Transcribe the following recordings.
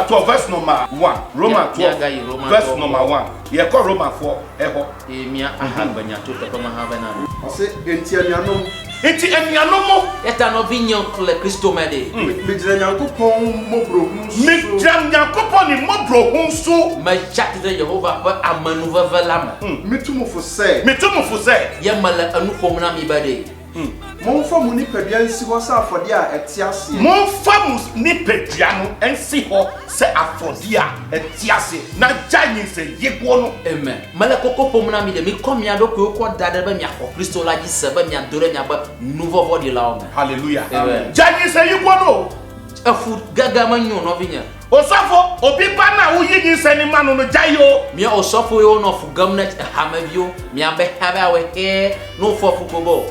12 verse number 1. Romans 12 verse number 1. You call Romans 4 eho. Mia ahambanya to te kama habana. Ose entianuanom. Enti enianomo Eta no vinyo kle Kristo mede. Medira Nyankopɔn mobrohun so. Medra Nyankopɔn ni mobrohun so. Ma chat de Jehovah ba amanu vavelama. Metumfo sɛ. Metumfo sɛ. Yamala anufo na mi bade. Momfa mu nipadua nsi hɔ sɛ afɔde a ɛte ase. Momfa mu nipadua no nsi hɔ sɛ afɔde a ɛte ase. Na gyanyi sɛ yego no. Amen. Mala koko pomna mi de mi komia do ko dada ba mi akɔ Kristo la gi se ba mi adore mi aba nouveau vodi la o. Hallelujah. Amen. Gyanyi sɛ yego no. Afu gaga manyo no vinya. Osafo obi pa na wo yi nyi ni manu no gyayo. Mi osofo yo no fu gamnet hamavio mi abe have we here no for fukobo.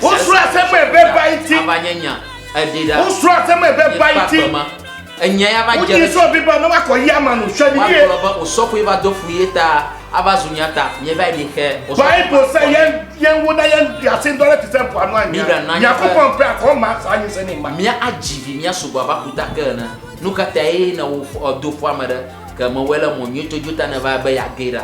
Osura asem ebe baiti. Abanyanya adida. Osura asem ebe baiti. Enya ya ba jere. jere. Wo so bi ba no akoyi amanu hwe ni ye. Osofo iba do fuyeta abazunyata nye ba bi he. Bible say yen wo da yen asin dole ti se po anu anya. Yakopon pre akoma sa anyi se ni ma. Mi ajivi mi asugo abakuta kana. Nukata na do fo amada kama wala mo nyito juta na ba ya gera.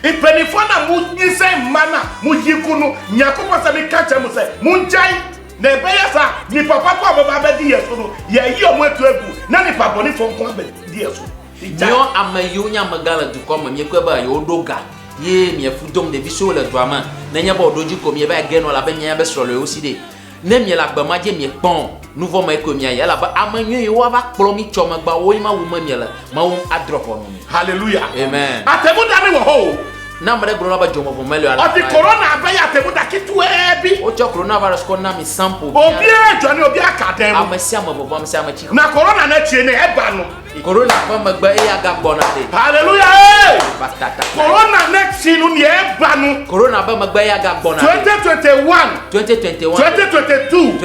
Ipenifo na mu nyise mana mu yikunu Nyankopon se mi ka che mu se mu njai na ebe ya sa ni papa ko ababa ba di yeso no ye yi omo etu egu na ni papa ni fo nko ba di yeso. Yo amayo nya magala du koma mi kwa ba yo doga ye mi afudom de biso le doama na nya ba odoji ko mi ba geno la ba nya ba solo yo side na mi la gba ma je mi pon nouveau ma ko mi ya la ba amanyo yo wa ba kpro mi choma gba wo ma wo ma mi la ma wo adrop on mi. Hallelujah. Amen. Atemu da ni wo ho. Na mre gro na ba jomo bo melo ala. Oti corona ba ya atemu da kitu ebi. O cho coronavirus ko na mi sample. Obi ejo ni obi akadem. Amasi amabobo amasi amachi. Na corona na chie ne eba no. Corona fa magba e ya ga gbona de. Hallelujah. Batata. Corona na chie no ni eba no. Corona ba magba ya ga gbona. 2021 2021 2022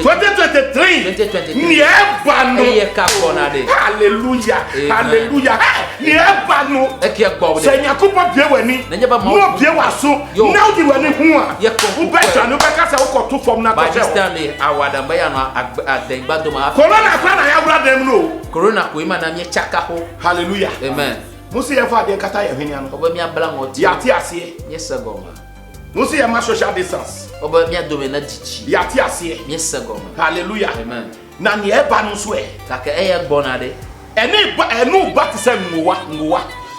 2023 ni eba no. E ka gbona de. Hallelujah. Hallelujah. Ni eba no. E ki gbo de. Se Nyankopon bie wani. Na nya ba mo bie waso. Na odi wani hu a. Wo beta no be ka se wo ko to fom na to je. Ba stand awada ba ya no aden ba do ma. Corona kwa na ya bra dem no. Corona ko ima na me chaka ho. Hallelujah. Amen. Musi ya fa de kata ya hwini ano. Oba mi abla ngoti. Ya ti ase. Yes goma. Musi ya ma social distance. Oba mi adome na dichi. Ya ti ase. Yes goma. Hallelujah. Amen. Na ne eba no so e. Kaka e ya gbona de. Enu ba ti se nguwa.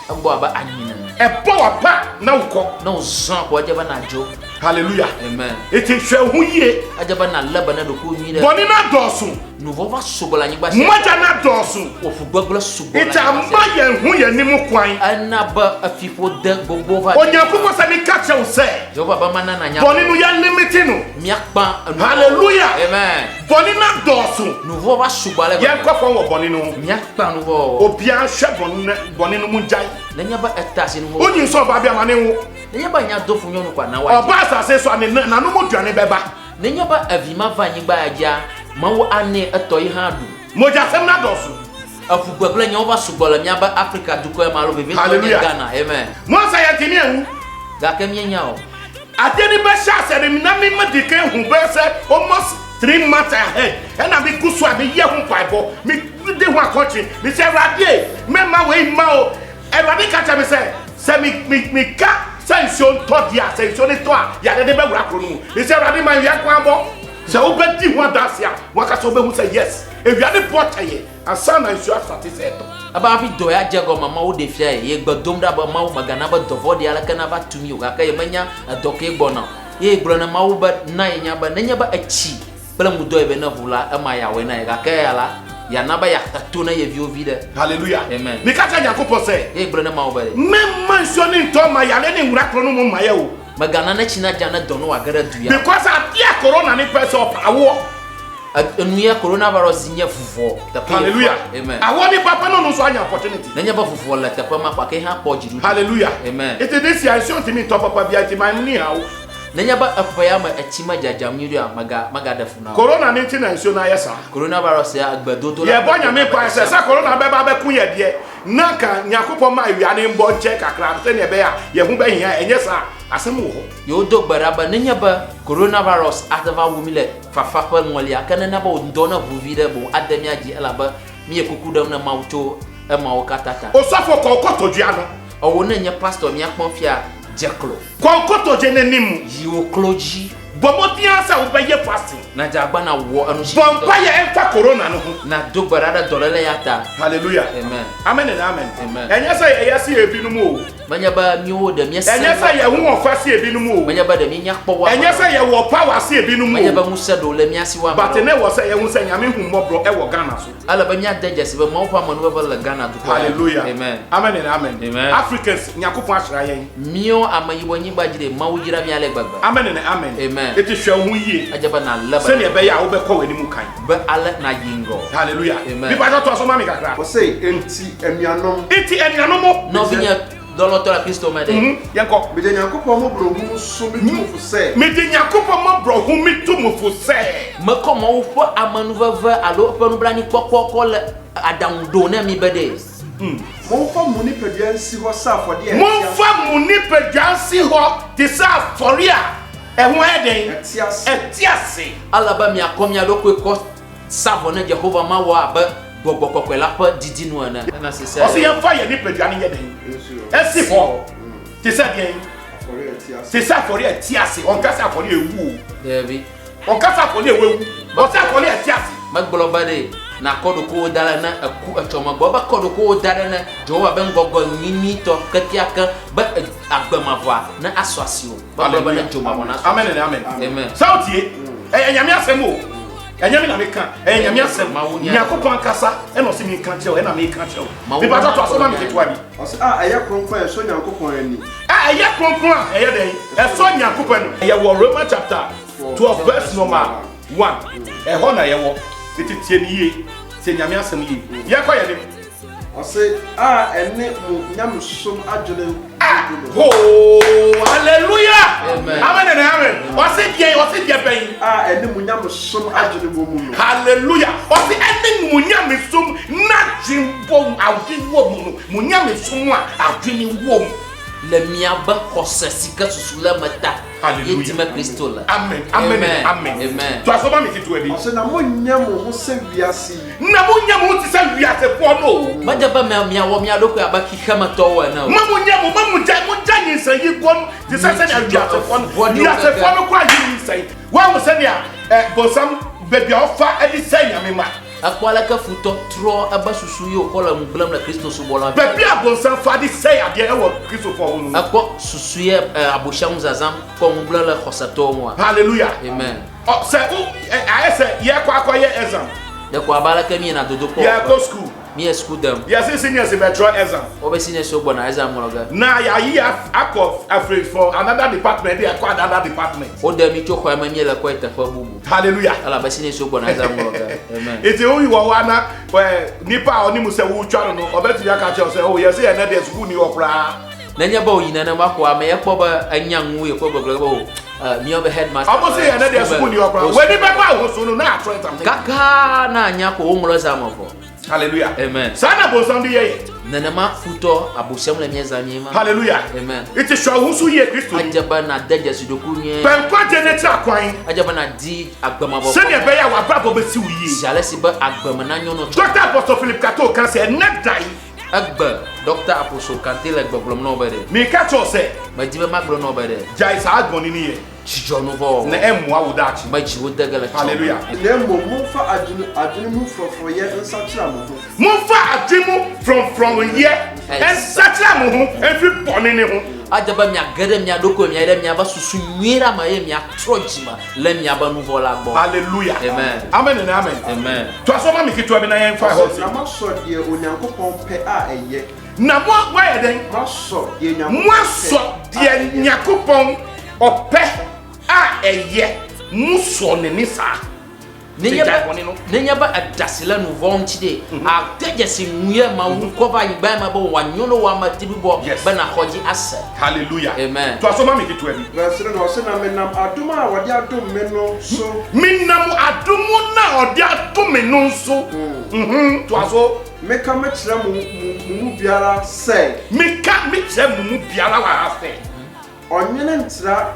Agbo aba anyina. Ebo apa na ukọ. Na uzan ko ajaba na jo. Hallelujah. Amen. Eti hwe hu yie. Ajaba na laba na do ko mi de. Boni na dosu. Nouveau va sobola nyi ba se. Mwaja na dosu. Ofugbagla sobola. Eti amba ye hu ye nimu kwan. Anaba afifo de gogo va. Onyankopon se mi ka che wo se. Jehova ba mana na nya. Boni nu ya limiti no. Miakpa. Hallelujah. Amen. Boni na dosu. Nouveau va sobola. Ye ko fon wo boni nu. Miakpa nouveau. Obia hwe boni nu mu jai. Na nya ba etase no. Onyi so ba bia mane wo. Na nya ba nya dofu nyonu kwa na wa. Oba asase so ane na no mu duane beba. Na nya ba avima va nyi ba aja. Ma wo ane etoyi ha du. Moja sem na dosu. Afugbagla nya over sobola mi aba Africa du ko e malo bebe Ghana. Amen. Mo sa ya tini ehu. Ga kem nya o. Ateni be sha se mi na mi medike hu be se almost 3 months ahead. And I be kusu abi ye hu paibo. Mi de hu akochi. Mi se radie. Me ma we ma o. E radi ka cha mi se mi ka sension to dia sension to a ya de be wura kro nu. Mi se radi ma ya kwa bo. Se o be di hu adasia. Waka so be hu say yes. E wiade potaye. Asana nsu asate se to. Aba fi do ya jego mama wo de fia ye gbadom da ba ma wo magana ba dovo de ala kana ba tumi o ka ye manya adoke gbona ye gbona na ma wo ba na nya ba achi bela mu do e be na vula e ma ya we na ye ka ya la ya na ba ya to na ye vio vide. Hallelujah. Amen. Mi ka ta Nyankopon se ye gbona ma wo ba me mention to ma ya le ni wura kro nu mu ma ye o magana na china jana dono wa gara duya because atia corona ni person of awo. Nuya coronavirus nya fufuo. Hallelujah. Amen. Awo ni papa no so anya opportunity. Na nya ba fufuo la tapa ma kwa ke ha po jiru. Hallelujah. Amen. It is this year so to me to papa bia ti man ni hawo. Na nya ba afaya ma achima jajam yuri maga da funa. Corona ni ti na so na yesa. Coronavirus ya agbado to Ye bonya me kwa se sa corona be ba be kun ye de. Na ka Nyankopon ma wi ane mbo nche kakra se ne be ya ye hu be hia enye sa asem wo. Yo do baraba na nya ba coronavirus atava wumile fafa pa ngoli akana na ba ndona vuvide bo adamia ji alaba mi ekuku dam na mauto e ma okatata osofo ko kotodua no owo na nye pastor mi akpofia jeklo ko kotoje nenim yi okloji bomotia sa wo beye fasting na jagba na wo anu shi bompa ye enta corona no ho na dobarada dolele yata hallelujah amen amen and amen Amen. enya sa ye yasi ebinum o manya ba mi wo de mi enya sa ye hu ofasi ebinum o manya ba de mi nya kpowa enya sa ye wo power si ebinum manya ba o musa do le mi asi wa but ne wo sa ye hu sa nyame hu mbobro e wo Ghana so ala ba nya danger se ba ma fa manu ba la Ghana do hallelujah amen amen and amen Amen. Africans nyakopon ahra yen mio amayi bo nyi ba jide ma wo yira mi ale gbagba amen and amen Amen. it is hwe hu yie ajaba na laba se ne be ya wo be ko wani mu kan ba ala na yingo hallelujah Amen. bi ba to so ma mi kakra Ɔsɛ enti enuanom iti enianomo no vinya doloto la Kristo ma de yenko mede Nyankopɔn mo bro hu so me tumfo sɛ me di nyakopon mo bro hu mi tumufo se me komo wo fo amanu vava alo panu brani kokoko le adawdo na mi bede momfa mo nipadua nsi hɔ sɛ afɔdeɛ a momfa mo nipadua si hɔ te sɛ afɔre a ɛho ɛden ɛte ase ɛte ase ala ba mi akomya do ko savo na Jehova ma wa ba gbogbo kokwe la pa didi no na na se se ɔsɛ yɛmfa yɛ nipadua no yɛ den ɛsi hɔ te sɛ deɛn afɔre ɛte ase te sɛ afɔre a ɛte ase ɔnka sɛ afɔre ewu debi o ɔnka sɛ afɔre ewu ɔsɛ afɔre ɛte ase magbolo ba de na kodo ko dala na aku achoma gbo ba kodo ko dala na Jehova ben gogo nyini to katiaka ba agbama voa na aswasio ba ba na joma bona amen and amen amen sautie ɛyɛ nyame asɛm o ɛnyame na meka ɛyɛ nyame asɛm nyakopɔn kasa ɛna ɔsɛ mi ka kyerɛw ɛna mi ka kyerɛw bi ba to aso ma mi ketewa bi ɔsɛ a ɛyɛ kronkron ɛsɔ Nyankopɔn ani a ɛyɛ kronkron a ɛyɛ den ɛsɔ nyakopɔn no ɛyɛ wɔ Roman chapter 12 verse number 1 ɛhɔ na ɛwɔ tie ni yie sɛ nyame asɛm yie yɛkɔ yɛ dem ɔsɛ a ɛne mo nyamesom adwene oh hallelujah Amen. amen and amen ɔsɛ deɛ bɛn a ɛne mo nyamesom adwene wɔ mu no hallelujah ɔsɛ ɛne mo nyame som na dwembɔ awde wɔ mu no mo nyame som a adwene wɔ mu le miaba kosasi ka susula mata Hallelujah. yetima Kristo la amen amen and amen amen to aso ma mi ketewa bi ɔsɛ na monyɛ mo ho sɛ wiase na mo nya mo ti sɛ wiasefoɔ no majaba me awo mi adoko abaki kama towa na ma mo nya mo ja nyinsa yi gon ti sɛ sɛ na wiasefoɔ no wiasefoɔ no kɔ ayi nyinsa yi wa mo sɛ nea bonsam baby ofa edi sɛ nyame ma akwala ka futo tro abasusu yo kola muglam na Kristo so bola baby abonsam fa di sɛ adeɛ ɛwɔ Kristofo no akwa susu ye abosham zazam ko mugla la khosato mo hallelujah amen oh sɛ o ayɛ sɛ yɛ kɔ akɔyɛ exam de ko abala ka mi na dodo ko yɛ go school mi school dem yɛ sɛ seniors bɛ draw exam obesine so bona exam mo ga na ya yi akɔ afraid for another department dey akɔ another department o de mi choko ama mi la ko etafa bubu hallelujah ala basine so bona exam mo ga amen eti o yi wɔ wa na nipa a ɔni mu sɛ wo twa no ɔbɛtumi aka kyerɛ sɛ o yɛ sɛ yɛ na de school ni wɔ koraa na nya ba oyina na ba ko ama ye ko ba anyanwu ye ko ba mi obe headmaster ɔmo sɛ yɛ na de school ni wɔ koraa wɛni bɛ ba ho so no na atɔ tam kaka na anya ko umro zamofo hallelujah amen saa na bonsam de yɛ nanama futo abosham la mieza miema hallelujah amen iti hwɛ ho so yie Kristo ajaba na daja sudoku nye pɛnkɔ gye ne kyerɛ kwan ajaba na di agbama bo sɛdeɛ ɛbɛyɛ a w'abrabɔ bɛsi wo yie jale si ba agbama na nyono Dr. Apostle Philip Kato kan sɛ ɛnɛ dan agba Dr. Apostle Kante la gbogbom no bede meka kyerɛ sɛ majibe maglo no bede gyae saa adwɔne ne yɛ chijo no vo na ɛmmoa wo daakye majiwo daga la hallelujah na mmom momfa adwene mu frɔfrɔyɛ nsakyera mo ho momfa adwe mu frɔmfrɔm yɛ ɛnsakyera mo ho ɛmfiri bɔne ne ho ajaba mi agade mi adoko mi ere mi aba susu nwira ma ye mi atrojima le mi aba no vo la gbo hallelujah amen amen and amen amen to aso ma me ketewa bi na yɛmfa hɔ na masɔ deɛ Onyankopɔn pɛ a ɛyɛ na mo wayɛ dɛn masɔ deɛ Nyankopɔn moasɔ deɛ Nyankopɔn ɔpɛ a ɛyɛ musɔ ne ne saa nenya ba adasila no vonti de a teje se nwuye ma wu ko ba yigba ma bo wanyono wa ma tibi bo ba na hoji asa hallelujah amen to aso ma me ketewa bi verse no ɔsɛ na menam adom a wɔde adom me no so minam adomu na ɔde ato me no nso to aso meka mekyerɛ mo mu biara sɛ meka mekyerɛ mo mu biara wa ha sɛ ɔnwene ntra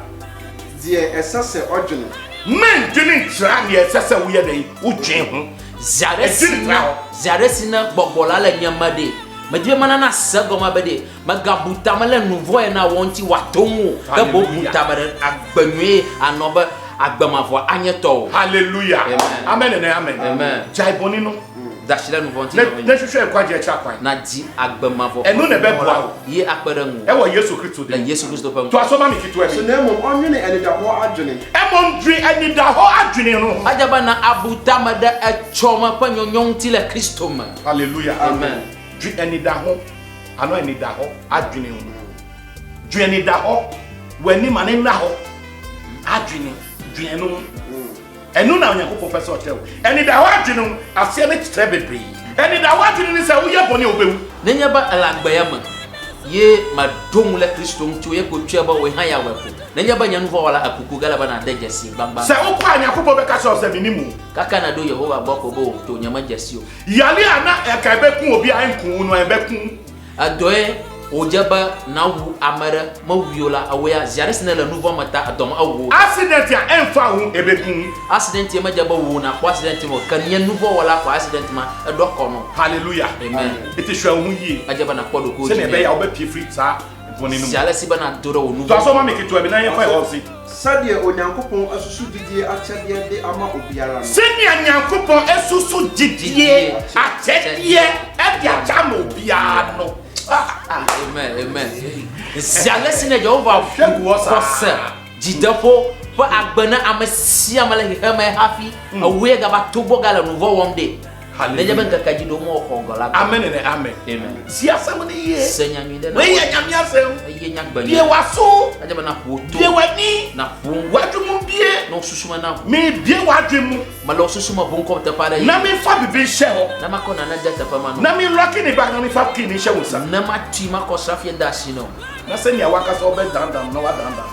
deɛ ɛsɛ sɛ ɔdwene men dwene nkyerɛ neɛ ɛsɛ sɛ woyɛ dɛn wodwen ho Zaresina bobola la nyamade. Madibe manana sagoma bede. Magabuta mala nouveau na wonti watongo. Gabo buta bare agbenwe anoba agbamavo anyeto. Hallelujah. Amen and amen. Amen. Jai bonino. Dashila nous vont na hwehwe kwaje chakwan na di agbamavo eno ne beboa ye akperangu e wo Yesu Kristo la de Yesu Kristo pam to asoma mi kitu so e na mo onwene ene da ho adwene emom dri ani da ho adwene no ajaba na abuta mada echoma panyonyon ti la Kristo ma. Hallelujah. Amen. Dri ani da ho ano ani da ho adwene no dri ani da ho wani mane na ho adwene dri no enu na Onyankopɔn pɛ sɛ ɔkyerɛ wo ɛni da wadwene no aseɛ ne kyerɛ bebree ɛni da wadwene ne sɛ woyɛ bɔne obewu Nenya ba alagbaya ma ye madom la Kristo nti ye kotwa ba we han ya wako nenya ba nyanu fo wala akuku gala ba na da jesi bamba sɛ wokɔ Onyankopɔn bɛka sɛ ɔsɛ minimu kaka na do Yehova boko bo to nyama jesi o yale ana ɛka bɛku obi a nku no ɛbɛku adoe ojaba na wu amara ma wiola awaya ziaresina la nouveau mata adom awu accident ya ɛmfa ho ɛbɛku accident ya majaba wu na kwa accident mo kan ya nouveau wala kwa accident ma edoko no. Hallelujah. Amen. Ete hwa ho yie ajaba na kodo ko sɛ ne bɛyɛ wobɛpie free saa bɔne no ziaresi ba na doro wo to nouveau asoma me keto abi na yɛ fa yɛ ɔse sadie onyankopɔn asusu didie akyɛdeɛ de ama obiara no sɛnea Nyankopɔn esusu gyidie akyɛdeɛ ɛde agya ma obiara no. Amen. Ziaresi na Jehova Hwɛ sa kosa jidafo fa agbana amasia mala hema hafi awe ga batobo gala nouveau wonde. Hallelujah. Neja benka kajido mo ogola. Amen and amen. Amen. Si asɛm ne yie Senya nyide na. we yɛ nyame asɛm Ye nyagbani. bie waso Ajaba na foto. bie wani Na fun wadwemu bie no susuma na. me bie wadwemu Malo susuma bonko te para yi. na me fa bibi hyɛ hɔ Na makona na jata pa ma no. na me rocky ne bag na me fa kini hyɛ wo sa Na mati makosa fie dashi no. na sɛnea wakasa ɔbɛ dandam na wadandam.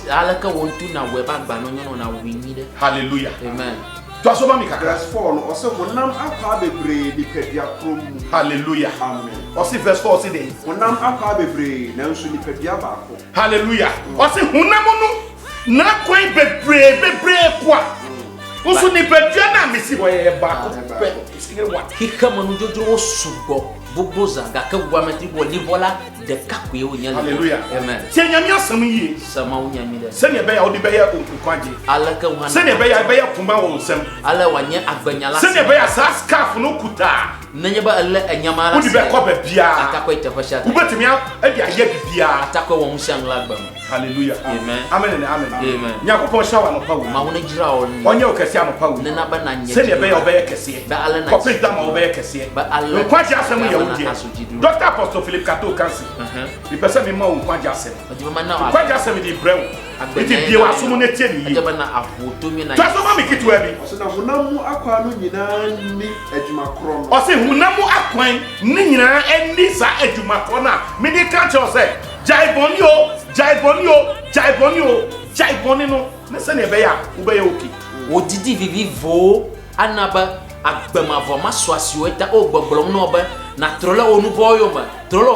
Alaka wontu na weba gba no nyono na winyi de. Hallelujah. Amen. To asoma mi kakra. verse 4 no ɔsɛ honam akwa bebree nipadua krom mu Hallelujah. amen Ɔsi verse 4 ɔsi de honam akwa bebree nanso nipadua baako hallelujah. Ɔsi hunam no na kwan bebree kwa nso nipadua na mesi wɔyɛ baako pɛ sikire wa Hika manu jojo sugo boboza gaka wametri bo livola de kakwe onya. hallelujah. Amen. Tie nyame asɛm yie Sama onya mi de. sɛnea ɛbɛyɛ wode bɛyɛ nkwankwaagye Alaka wana. sɛnea ɛbɛyɛ kuma wɔ nsɛm Ala wanye agbanya la. sɛnea ɛbɛyɛ saa scarf no kuta Nanya ba ala anyama la. wode bɛkɔ baabiaa Atakwa itafasha. wobɛtumi ade ayɛ bibiaa. Atakwa wo mushang la gbam. Hallelujah. Amen. Amen and amen. Amen. Nyankopɔn hyɛ wo anɔpa wo Ma wona jira on. ɔnyɛ wo kɛseɛ anɔpa wo Nana ba na nye. sɛnea ɛbɛyɛ wobɛyɛ kɛseɛ Ba ala na. kɔpɛ da ma wobɛyɛ kɛseɛ Ba ala. nkwagye asɛm yɛ wo deɛ Asujidu. Dr. Apostle Philip Kato Kansi mepɛ sɛ mema wo nkwagye asɛm Ajaba na wa. nkwagye asɛm de brɛ wo nti bie w'asom no tie ne yie Ajaba na afoto mi na. to asɛma me ketewa bi ɔsɛ na honam mu akwa no nyinaa ni adwuma korɔ no ɔse honam akwan ne nyinaa ani saa adwumakɔ no a mede ka kyerɛ wo sɛ gyae bɔne o gyae bɔne o gyae bɔne o gyae bɔne no ne sɛnea ɛbɛyɛ a wobɛyɛ oki Odidi vivi vo anaba agbamavo maswasio eta o gbogblom no ba na trola onu voyoma trola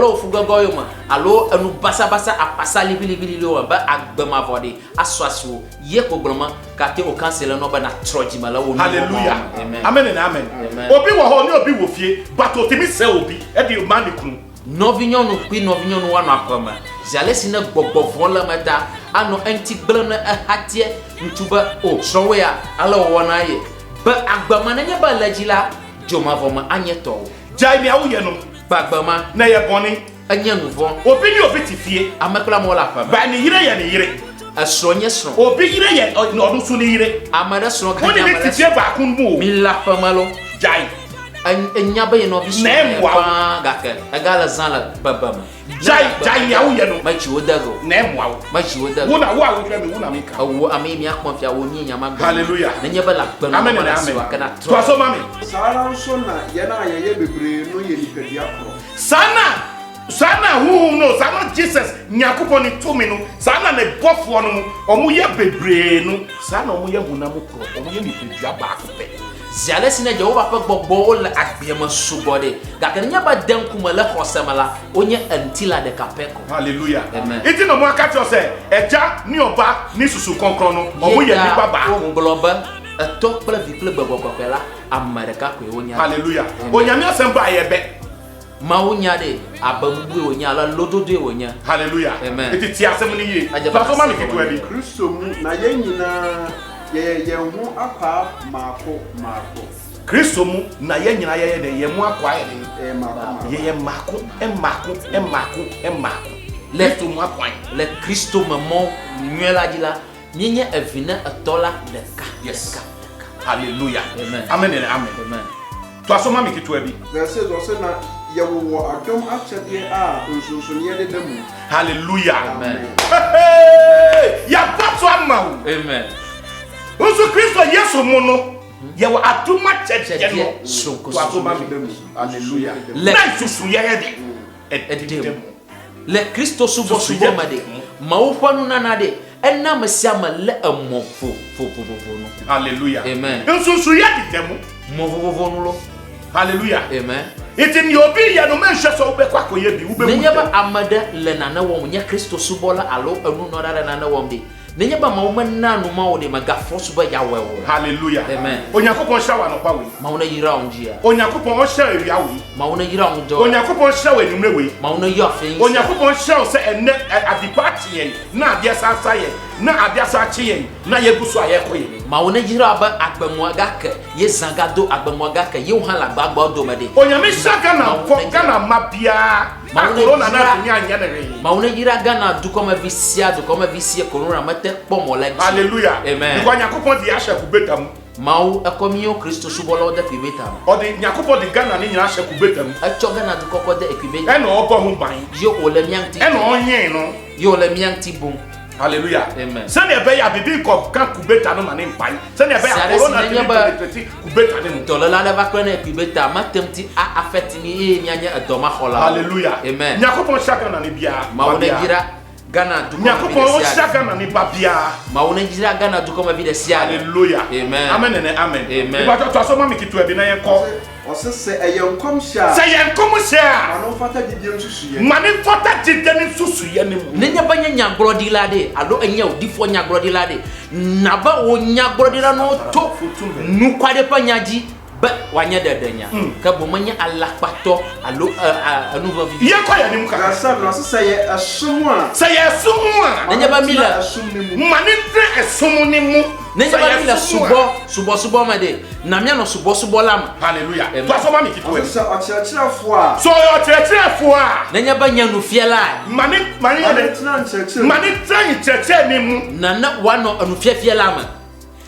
ofugagoyoma alo enu basa apasa libi lo ba agbamavo de aswasio ye gbogbloma ka te o cancel no ba na trojima la onu. hallelujah. Amen. Amen and amen. Amen. Obi wɔ hɔ ne obi wɔ fie but otimi sɛ obi ɛde ma ne kunu Novinho no pi novinho no wano akoma jalesi na gbogbovo la mata ano enti gbele na hatie ntuba o sowe ya ala wona ye ba agbama na nya ba lagila joma voma anyeto gyae nea woyɛ no ba agbama na yɛ bɔne anya nuvo obi ne obi te fie amakla mo la fama ba ne yere yɛ ne yere asronye sron obi yere yɛ ɔno so ne yere amara sron wo ne ne te fie baako mu o mi la fama lo gyae enya ba ye no bi so Na gaka agala zanla babama gyae nea woyɛ no ma chi odago na ɛmmoa wo ma chi odago wo na wo a wohwɛ me wo na meka awo ami mi akpon fia wo nyi nyama gba Hallelujah. na nya ba la gba amen no and na amen siwa kana to aso ma me saa ara nso na yɛn a yɛyɛ bebree no yɛ nipadua korɔ saa na huhum no saa na Jesus Nyankopɔn ne tumi no saa na ne bɔfoɔ no mu ɔmo yɛ bebree no saa na ɔmo yɛ honam korɔ ɔmo yɛ nipadua baako pɛ ziale sina Jehova pe gbogbo la agbiema subode gaka nya ba dan kuma la khosamala onye antila de kapeko. hallelujah. Amen. Iti no mo aka cho se eja ni oba ni susu konkron no omo ye nipa ba ngloba Eto kple vi kple gbɔgbɔ kɔkɔe la ame ɖeka koe wonya. Hallelujah. Onyame asem ba yebe. Mawu nya de abe bubu wonya ala lododo wonya. Hallelujah. Amen. Iti ti asem ni ye. Ajaba Pastor mami asem kitu wɔ ebi. Kristo mu na yɛn nyinaa yɛ ho akwa maako. Kristo mu na ye nyina ye de ye mu akwa ye de. Maako. Ye mako. Le mu akwa. Le Kristo me mɔ nyuie la dzi la, mienye evine etɔ la ɖeka. Yes. Hallelujah. Amen. Amen and amen. Amen. To aso mami kitu ebi. Verse ɔsɛ na yɛwɔ adom akyɛdeɛ a nsonsonoeɛ deda mu. Hallelujah. Amen. Ya pato ama. Amen. Nso Kristo Yesu mu no ye wa atuma cheche no. Sonko To aso mami. Hallelujah. Na susu ye de. Edem. Le Kristo subo ma de. Mawu ƒe nunana de. Ena me sia me le emɔ vovovo no. Hallelujah. Amen. Nsusu ye de temu. Mɔ vovovo no lo. Hallelujah. Amen. Iti ni obi ya no menhwe so ube kwa koye bi ube mu. Nenye ba amade le nane wɔm nye Kristo subola alo enu no da nane wɔm de. Nenye ba ma wo na no ma wo de maga force ba ya wewo. Hallelujah. Amen. Onyankopon shawa no pa we. Ma wo na yira on jia. Onyankopon o shawa ewia we. Ma wo na yira on jo. Onyankopon shawa enumre we. Ma wo na yo afin. Onyankopon shawa se enne adipa tie na adia sansa ye na adia sa chi ye na ye gusu aye koye. Ma wo na yira ba agbemu aga ke ye zanga do agbemu aga ke ye wo han la gbagba do me de. Onyame shaka na fo Ghana mabia. Ma corona na nya nya ne re. Ma wo na yira Ghana du koma visia corona mate pomo la. Hallelujah. Amen. Because Nyakopon di asha kubetam. Mawu ekomio Kristo subolo de kubeta. Odi Nyakopon di Ghana ni nyina asha kubetam. Echo Ghana du kokko de ekubeta. E na obo ho ban. Yo ole mianti. E na onyen no. Yo ole mianti bun. Hallelujah. Amen. Sani ebe ya bibi ko kan kubeta no mane mpai. Sani ebe ya corona ti kubeta ne mu. Tolola le va kwena ekubeta matemti a affect ni e nyanya edoma hola. Hallelujah. Amen. Nyakopon shaka na ne bia. Mawu na gira Ghana du Nyakopon shaka na ne babia. Mawu na gira Ghana du koma vide sia. Hallelujah. Amen. Amen and amen. Amen. Iba to aso mami kitu ebi na ye ko. Ɔsɛ sɛ ɛyɛ nkɔmhyɛ Say ye nkomo share. ano fata didie nsusuiɛ. Mane fota jide ni susu ye ni mu. Nenya banya nyagrodi la de alo enya odifo nyagrodi la de na ba wo nyagrodi la no to nu kwade pa nyaji ba wanya dedenya ka bo manya alakpato alo anuva vi Ye ko ye ni mu ka. Verse no ɔsɛ sɛ yɛ ɛsom a. Say ye sumu a. nenya ba mila ɛsom ne mu. Mane tre esumu ni mu. nenya ba mila subo ma de na mia no subo la ma. Hallelujah. Amen. To aso mami kitu Ɔsɛ ebi. sɛ ɔkyerɛkyerɛfoɔ a. So yo tretrefo a. Nenya ba nya no fiela Mane ɔne ye tena nkyerɛkyerɛ. mane tran cheche ni mu. na wano anu fiela ma.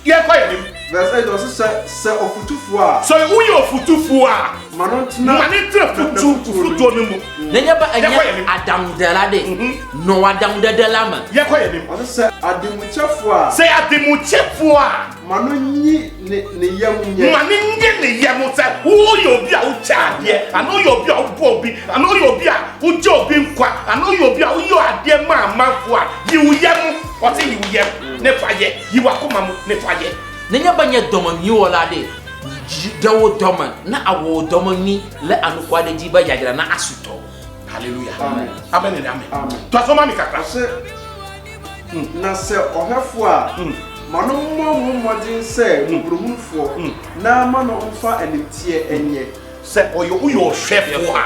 Ye ko ye ni mu. Verse 8 ɔsɛ sɛ ɔfotufoɔ a. So wo ye ofutufu a. Ma no tena. Mane tre futu ni mu. Nenya ba anya Ye ko ye ni. adam de la de no adam de la ma. Ye ko ye ni mu. Ɔsɛ sɛ ademukyɛfoɔ a. Say ademuchefo a. Ma no nyi ne yam nyɛ. Mane nge ne yemu say wo ye obi a wo cha ade. Ano ye obi a wo bo obi. Ano ye obi a wo je obi nkwa. Ano ye obi a wo ye ade ma amanfo a. Yi wo yemu. O say yi wo yem. Ne faye. Yi wa koma mu ne faye. Nenya ba nya doma mi wala de dawo doma na awo doma ni le anu kwade ji ba yagira na asuto. Hallelujah. Amen. Amen and amen. Amen. To aso mami kakra. Ɔsɛ na sɛ ɔhɛfoɔ a. Ma no mmɔ ho mmɔden sɛ mmɔborɔhunufoɔ na ma no mfa animteɛ ɛnyɛ. Say oyo uyo hwefo a.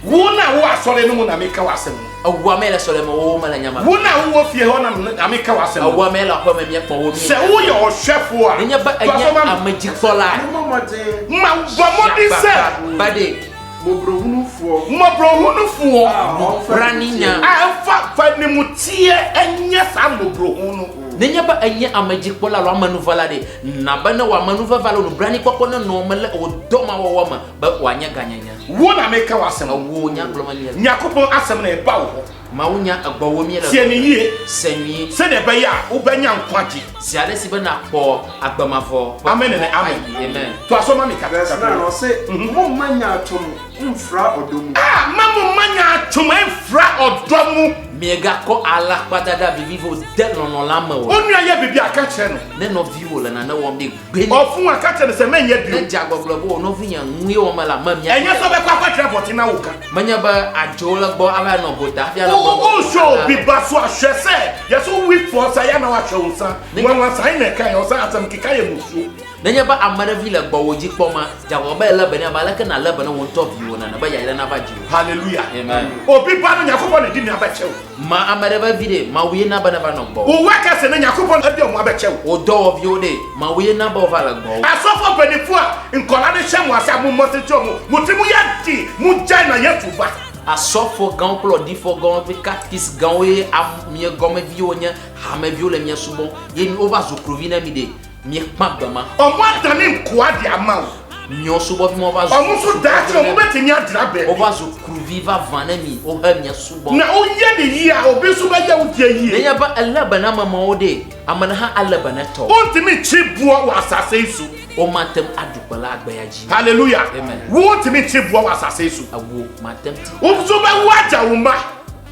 Wo na wo asore no mu na meka wasem. Awa me la sole mo wo ma la nyama. Wo na wo fie ho na meka wasem. Awa me la ho me me pon wo mi. Say wo ye ohwefo a. Nenya ba anya amaji fola. Mmɔden Ma bomodi se Bade mmɔborɔhunufoɔ mobrohunufoɔ braninya. amfa fanimutie enye sa mobrohunu. Nenya ba anya amaji fola lo amanu fola de na ba na wa manu fa no brani kokko na no mele o doma wo ma ba wanya ganyanya. Wo na meka wasem. Awo nya gloma nya. Nyakopon asem na eba wo. Ma wo nya agbawo mi la. Tie ni yie. Senwi. Se de be ya wo benya nkwaji. Si ale si ba na po agbamafo. Amen and amen. Amen. To aso mami kakra. Verse 9 ɔsɛ momma nya atom mfra ɔdɔ mu. Ah, mamu manya atwoma mfra odomu. Miega ko ala patata vivo de non lama o. Onu aye bibi aka che no. Ne no vivo la na wo me gbe. Ofun aka che se menye bi. Ne jago globo no vinya nwi o mala mamia. Enye so be kwa tre boti na woka. Manya ba ajola gbo aba no bota fia no O gbo. show bi baso ahwese. Yeso week for sa ya na wa hwe unsa. Nwa san na kan o sa atam kika ye musu. Nenya ba amara vila gbo woji kpoma jago ba la bani abala kana la bani won top viwo na ba ya na ba ji. Hallelujah. Amen. Obi ba no Yakobo ne di ni abechew. Ma amara ba vide ma wiye na ba no gbo. O waka se ne Yakobo adi o mo abechew. O do of you de ma wiye na ba ovala gbo. Asofo benifo a nkola ne hye mo asa mo motecho mo. Mutimu ya di mu jai na yetuba. Asofo gan plo di fo gan pe katkis gan we am mi gome viwo nya ha me viwo le mi subon ye mi over zokrovi na mi de mi kpagba Omo adani nkoa di ama o. mi subo bi mo over Omo so da che omo betimi adra be. over zokrovi va vana mi o ha mi subon Na o ye de yi a obi so ba ye wo die yi. nenya ba alaba na mama o de amana ha alaba na to Ontimi chibuo wa asase isu. o matem adupala agbaya ji Hallelujah. Amen. Wontimi chibuo wa asase isu. awo matem ti O so ba waja wo ma.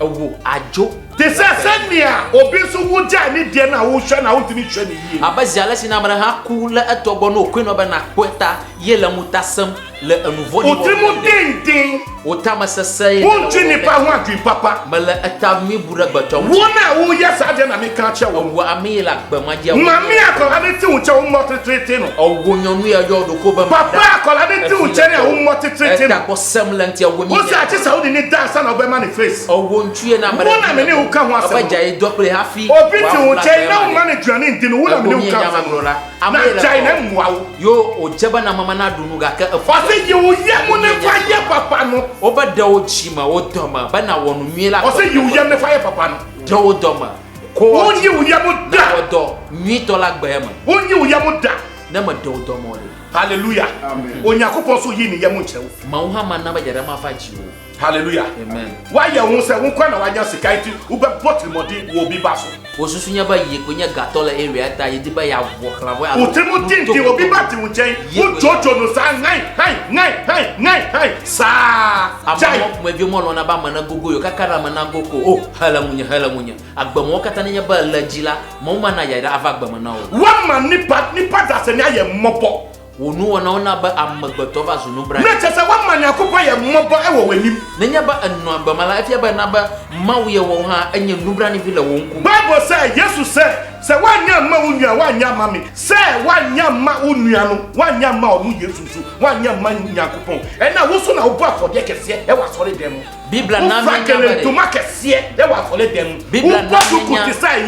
awo ajo Te se senia obi so wuja ni die na wo hwe na wontimi hwe ni yi. abazi ala sina amana ha kula etogo no kweno ba na kweta ye la mutasam le nouveau Otrimu dindin. otama sasai Wonti ni pa ho adwi papa. mala atami bura gbato Wona wo ye sa de na me ka che wo. wa amila gbamadia Mami akola de ti wo che wo motetrete no. owo nyonu ya yo do ko ba Papa akola de ti wo che na wo motetrete ta no. ko semlant ya wo mi Wo sa che sa wo ni dance na obe ma ni face. owo ntue na Wona me ne wo ka ho asem. abaja e dople hafi Obi ti wo che na wo ma ni duane ndi no wona me ne wo ka asem. amrola Na chai na mwa wo. yo ojaba na mama na dunu ga ka Ose ye wo ye mu ne fa ye papa no. obada ochima odoma bana wonu miela Ose ye wo ye ne fa ye papa no. do odoma ko Won ye wo ye mu na da. odo nyito la gba ma Won ye wo ye mu da. na ma do odoma ole Hallelujah. Amen. Onyakopo so yi ni ye mu nkyerɛ. ma wo ha ma na ba jara ma fa jiwo Hallelujah. amen Why you won't say, Uncle, I just security, Uber bottle modi will be basso. osusunya ba ye konya gatola area ta ye di ba ya wo klavo ya Utemu tinti will be battle with Jay, who Jojo no sign, nine, sa. Jai, amo mo vi mo lona ba mana gogo yo kakara mana goko oh hala munya agbamo kata nya ba lajila mo mana ya da ava agbamo na o one man nipa da se na ye mobo. wonu ona ba amagbato va zunu bra Na chese one man yakopa ye mobo e wo wanim. nenya ba anu agbama la afia ba na ba mawo wo ha anya nubra ni vila wo nku Bible say, Jesus say wanya ma unua wanya ma me. Say wanya ma unua no, wanya ma onu Yesu wanya ma Yakopon. E na wo so na wo ba for de kese e wa sori dem. bibla na me nya Ufakele tuma kese e wa sori dem. Biblia na Wo me nya- ku say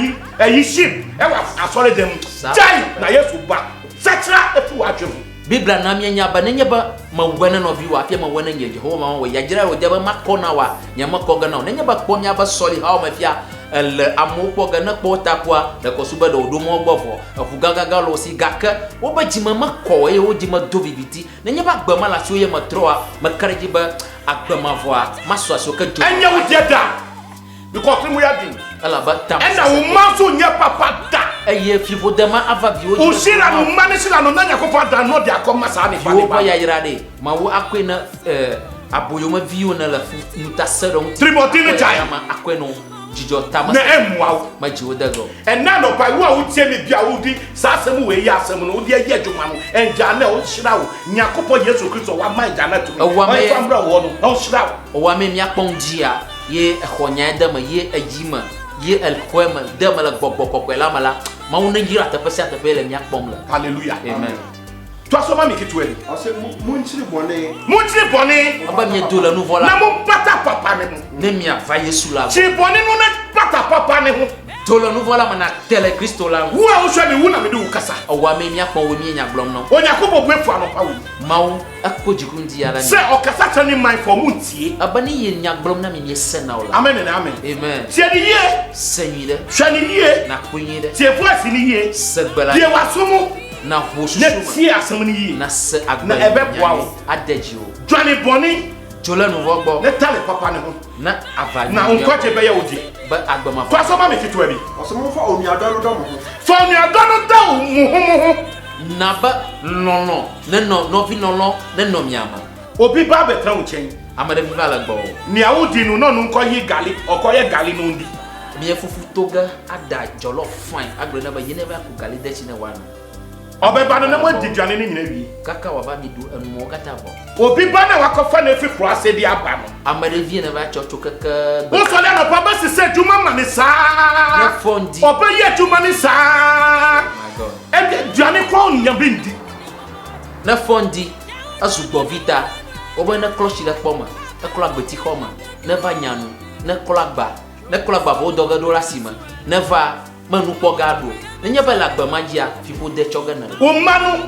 yi sheep e wa asori dem. Jai na Yesu ba. Satra e fu adwem. bibla na me nya ba nenya ba ma wana no bi wa afia ma wana nya Jehova ma wo ya jira wo de ba makona wa nya makoga na nenya ba kpom nya ba sori ha o ma fia el amoko ga na kpota kwa da ko suba do do mo gbofo afugaga lo si gaka wo ba jima makko e wo jima do bibiti nenya ba gbama la so ye ma troa makarji ba agbama voa maso aso ka do Enya wo dia da. Because mu ya din. ala ba tam E na wo ma so nya papa da. eye fibo dema ava bi O shira no mani shira no na Yakopon da no dia akoma sa ne fa wo ne ba ba. ya yirade ma wo akwena aboyoma viu na la mutasero Timothy ne chai. ma akweno jijo tama Na emwa wo. ma jiwo dago And now no by wo tie me bia wo di sa asem we ya asem no wo di ye adwuma no enja na o shira wo Yakopon Yesu Kristo wa man ja na to me. Wa me- fa mbra wo no na o shira wo. o wa me mi akpon dia ye khonya dama ye ajima ye el kwema dama la bobokokwela mala ma wona yira ta pese ta pele mi akpon la Hallelujah. amen To aso ma me kitu e. Ɔsɛ munkyiri bɔne Mu chiri boni aba mi dola nu na vola mu pata papa ne mu. ne mi ava yesu la Chiri boni no na pata papa ne ho. dola nu vola mana tele kristo la Wo a wo hwe me wo na me de wo kasa. o wa me mi akpon wo mi nya blom no Onyakopo bu efu anopa wo. mawo akojikundi ala ni Se okasa tani mind for mu tie. aba ni ye nya blom na mi mi sena ola Amen and amen. amen Tie ni ye, senyide hwe ni ye, na kunyide tie fu asi ni ye. segbala Die wasomu na hosusu na tie asem ni ye. na se Na agba ebe boa wo. adaji o Dwane boni jola nu vogbo na tale papa ne ho. na avali Na onkoje be ye odi. ba agba ma To aso ma me kitu abi. ɔsɛ momfa onuadɔ no dɔ mo ho So ni adono da wo mu ho. na ba nono ne no no vi nono ne no miama Obi ba betra wo chen. amade viva le gbɔ nia wo di nu nɔnu nkɔ yi gali ɔkɔ ye gali nu di mie fufu toge ada jollof fine agblɔ ne be yi ne va ku gali de tsi ne wa no ɔbɛ ba no na mo di dwane ne nyina wi kaka wa va mi du enuwo kata vɔ obi ba na wakɔfa na efi kura se di aba no amade vie ne va tsɔ tso keke wo sɔ le anɔpa bɛ sise dwuma ma ne ne saa fɔ ndi ɔbɛ yɛ dwuma ne saa my god ɛdi dwane kɔ nya bi ndi ne fɔ ndi ezugbɔ vita wobe ne klɔ tsi le kpɔ me eklɔ agbeti xɔ me ne va nyanu ne klɔ agba bo dɔge ɖo la si me ne va menu kpɔ ga ɖo nenye be le agbe ma dzia fiƒo de tsɔ ge ne wo manu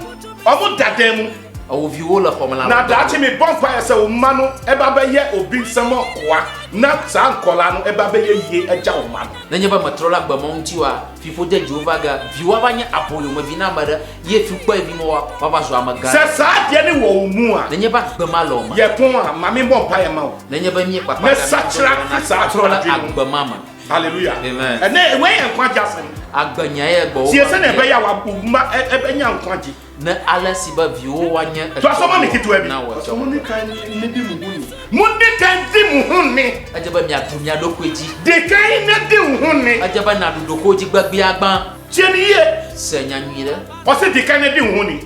ɔmo dade mu awuviwo le xɔme la na dachi mi bɔn pa ɛsɛ wo manu ɛba bɛ yɛ obi nsɛmɔ koa na saa nkɔla no ɛba bɛ yɛ yie ɛgya wo manu nenye be metrɔ le agbe ma ŋuti wa fiƒo de dziwo ga viwo va nye aboyomevi na ame ɖe ye fi kpɔ evi ma wa va zɔ ame gã sɛ saa deɛ ne wɔ wo mu a nenye be agbe ma le o ma yɛ kún a mami bɔn pa yɛ ma o nenye be mie kpakpa ne satsira saa trɔ le adwene mu. agbe ma me hallelujah Amen. ɛnɛ ewe yɛ nkwa gya sɛm agbenya ye gbɔ tie sɛ na ɛbɛ yɛ wa ma ɛbɛ nya nkwa gye ne ale si be viwo wa nye To asɔmɔ ne ketewa bi. na wɔ ɔsɔ mo tsɔ ne kan ne di mu hu ni mo de kan di mu ho ne edze be miadu mia ɖokui dzi de kan ne di wo ho ne edze be naɖu ɖoko dzi gbegbe agba tie ni yie se nyanyui ɖe ɔsɛ de kan ne di wo ho ne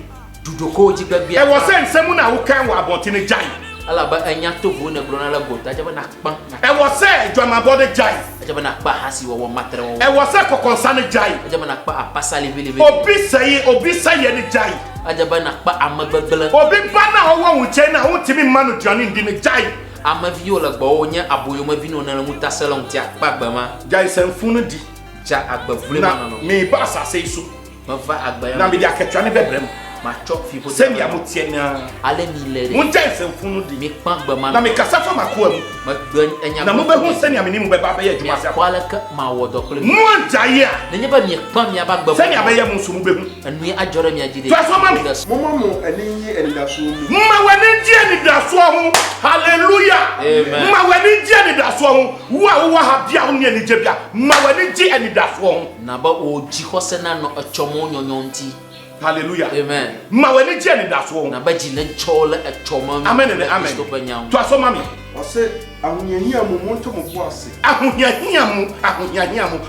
ɖu ɖoko dzi gbegbe ɛwɔ sɛ nsɛm na wo kan wɔ abɔnten gyae elabe enya tovo ne gblɔna le gota edze be nakpa ɛwɔ sɛ dwamabɔ de gyae edze be nakpa hasi wɔwɔ matre wɔwɔ ɛwɔ sɛ kɔkɔnsa ne gyae edze be nakpa apasa lebelebe obi sɛ yɛ ne gyae edze be nakpa ame gbegble obi ba na ɔwɔ wo nkyɛn na wotumi mma no duane ndi ne gyae ameviwo le gbɔwo nye aboyomevi ne wone le ŋuta se le ŋuti akpa agbe ma gyae sɛmfu no di dza agbe vle na ma nɔnɔ meba asase yi so meva agbe na ya mede akatua ne bɛbrɛ mu matsɔ fiƒo sɛnea moteɛ naa ale mi le ɖe mogyae sɛmfu no di mi kpa agbe ma na nɔ mekasa fa makoa mu megbe enya na mobɛhu sɛnea mene mu bɛba bɛyɛ adwuma sɛ miakpɔ aleke mawɔ dɔ kple mi moagyae a nenye be miekpa miabe agbe sɛnea bɛyɛ mo nso mobɛhu enui adzɔ ɖe mia dzi To asɔma mi. mo ma mo ani nye anidasoɔ mu ma w'ani gye anidasoɔ ho halleluya Amen. ma w'ani gye anidasoɔ ho wo a wowɔ ha bia wo ne anigye bia ma w'ani gye anidasoɔ ho na be wòdzi xɔse nanɔ etsɔmɔ nyɔnyɔ ŋuti halleluya amen ma w'ani gye anidasoɔ ho na be dzi ne tsɔ le etsɔmɔ Amen and amen. Kristo ƒe nyawo To asɔma mi ɔsɛ ahohiahia mu mo nto mo bo ase ahohiahia mu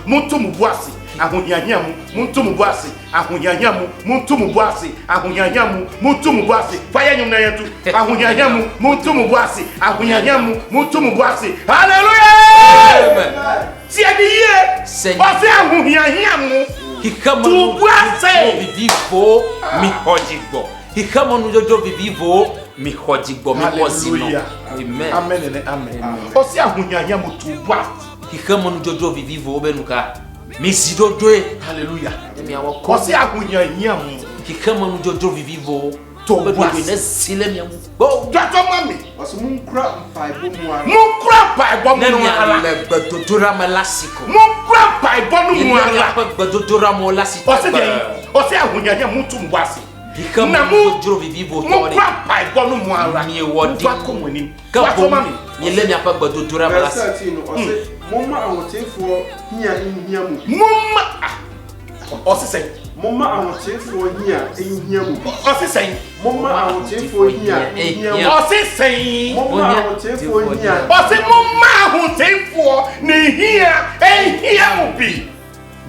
monto mo bo ase ahohiahia mu monto mo bo ase ahohiahia mu monto mo bo ase ahohiahia mu monto mo bo ase fa yɛ nwom na yɛ to ahohiahia mu monto mo bo ase ahohiahia mu monto mo bo ase halleluya amen tie ni yie Seigneur. ɔsɛ ahohiahia mu hikama Tu boase. vivivo mi xɔ dzigbɔ hikama nudzɔdzɔ vivivo mi xɔ dzigbɔ mi xɔ zinɔ amen amen and amen ɔsɛ ahohiahia mu tu bo ase hikama nudzɔdzɔ vivivo be nu ka mi si ɖoɖoe halleluya ne miawɔ kɔ ɔsɛ ahohiahia mu hikama nudzɔdzɔ vivivo To be boase. ɖoɖoe ne si le mia mu gbɔ dɔtɔma mi ɔsɛ mo nkura mpaebɔ mu ara monkura mpaebɔ ne mu no ara miale gbedodoɖa me la si ko monkura mpaebɔ no mu miale ara ƒe gbedodoɖa me la si ɔsɛ deɛ ɔsɛ ahohiahia monto mo bo ase hikama na mo nudzɔdzɔ vivivo tɔ monkura ɖe mpaebɔ no mu ara miewɔ mofa kɔ mo anim ke boŋ dɔtɔma mi miele miaƒe gbedodoɖa me la si verse 13 no ɔsɛ momma ahotefoɔ hia nhia mu momma ɔsɛ sɛn momma ahotefoɔ hia nhia mu ɔsɛ sɛn momma ahotefoɔ hia nhia mu ɔsɛ sɛn momma ahotefoɔ hia ɔsɛ momma ahotefoɔ ne hia ɛhia mo bi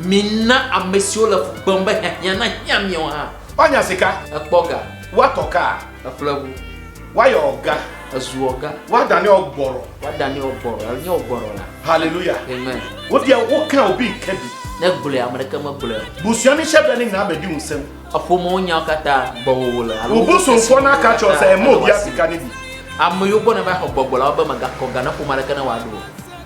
mina ame siwo le gbem be hiahiã na hiã miawo hã ɔnya sika ekpɔ ga woatɔ kaa eƒleʋu woayɛ ɔga ezu ɔga woadane ɔgbɔrɔ woaɖani ɔgbɔrɔ enye ɔgbɔrɔ la halleluya amen wodeɛ woka obi nka bi ne gblɔe ame ɖeke megblɔe busua ne hyɛ bɛ ne nyinaa bɛdi wo nsɛm eƒomewo nyawo katã gbɔwòwò le wo bosomfoɔ no aka kyerɛ sɛ ɛma obia sika ne bi ame yiwo gbɔna va xɔ gbɔgbɔ la wo be megakɔ ga ne ƒome aɖeke ne wòaɖo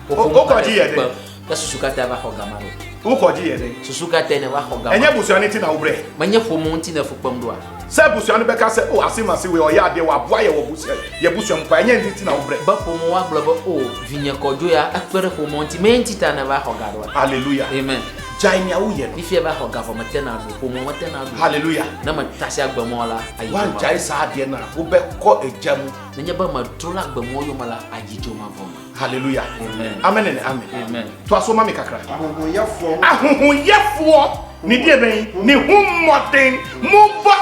wokɔdzi yɛ dɛ. ke susu katã va xɔ gama ɖo wokɔdzi yɛ dɛ susu katã ne va xɔ gama ɛnyɛ busua ne ti na wobrɛ menye ƒome ŋuti ne fu kpem ɖoa sɛ busua no bɛka sɛ o asemase wei ɔyɛ adeɛ waboa yɛ wɔ busua yɛ busua mu pa ɛnyɛ nti ti na wobrɛ be ƒome woagblɔ be o vinye kɔdzo ya ekpe ɖe ƒome ŋuti me ŋuti ta ne va xɔ ga ɖoa halleluya amen gyae nea woyɛ no ifia va xɔ ga vɔ mete na ɖo ƒome mete na ɖo halleluya ne metasi agbemɔ la ayi woagyae saa adeɛ no a wobɛkɔ agya mu nenye be medro le agbemɔ yome la ayidzo ma vɔ me halleluya Amen. amen and amen amen toa so ma me kakra ahohoyɛfoɔ ahohoyɛfoɔ ne deɛ bɛn ne ho mmɔden mobɔ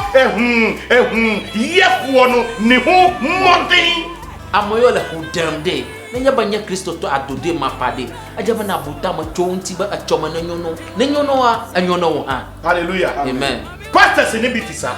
yɛfoɔ no ne ho mmɔden amoyo le hudam de nenya banya Kristo to adode mapade ajaba na buta ma chonti ba achoma na nyono a anyono wo ha. Hallelujah. Amen. Pastors ni bitisa.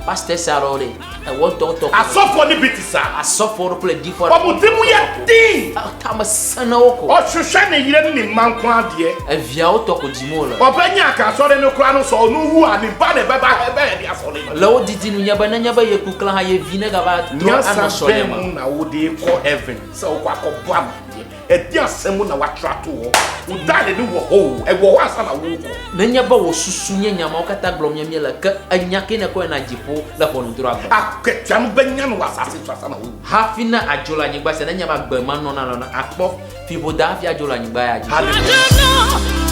Pastor Sarore, I want to Asofo ni bitisa. Asofo play different. Obutimu ye ti. Tama sana oko. O hwehwe ne yire ni manko ade. Evia o to ko dimola. Obanya ka sore no kra no so no hu ani ba ne beba hebe dia sore. Lawo didi nu nyaba na nyaba ye kukla ha ye vine ga ba tro ana sore ma. Na wo de ko heaven. So kwa ko bam. Edi asemu na watrato wo. Udale ni wo ho. E wo asa na wo ko. Na nyaba wo susu nyama o kata glom nyame la ka anyake na ko na jipo la fonu tro agba. Aketam benya no asase twasa na wo. Hafina ajola nyigba se na nyaba gbema no na akpo fibo da fi ajola nyigba ya ji. Hallelujah.